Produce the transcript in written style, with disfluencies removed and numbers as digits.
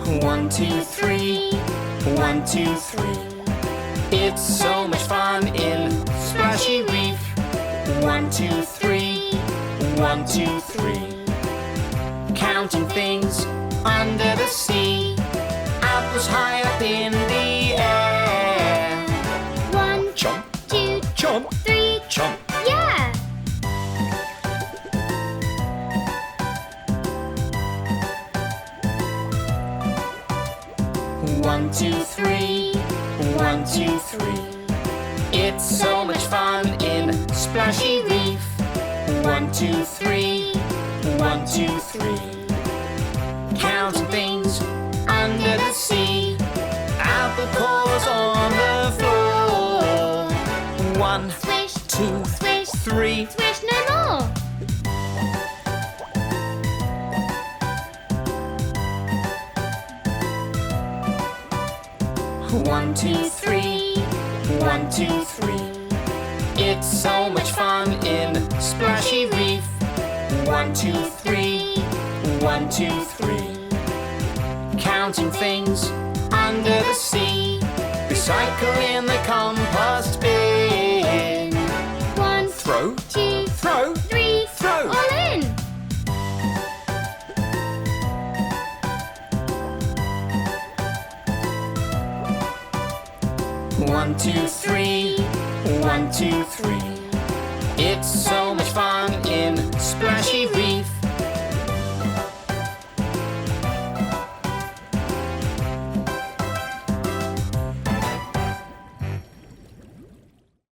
1, 2, 3. 1, 2, 3. It's so much fun in Splashy Reef. 1, 2, 3. 1, 2, 3. Counting things under the sea. Apples high up in the air. 1, Chomp, 2, chomp, 3. chomp. Yeah! 1, 2, 3. 1, 2, 3. It's so much fun in Splashy Reef. 1, 2, 3. 1, 2, 3. Counting things under the sea. Apple cores on the floor. 1, Swish, 2, swish, 3. swish no more. 1, 2, 3. 1, 2, 3. It's so much fun in Splashy Reef. 1, 2, 3. 1, 2, 3. Counting things under the sea. Recycle in the compost bin. 1, Throw, 2, throw, 3. throw. All in! 1, 2, 3. 1, 2, 3. It's so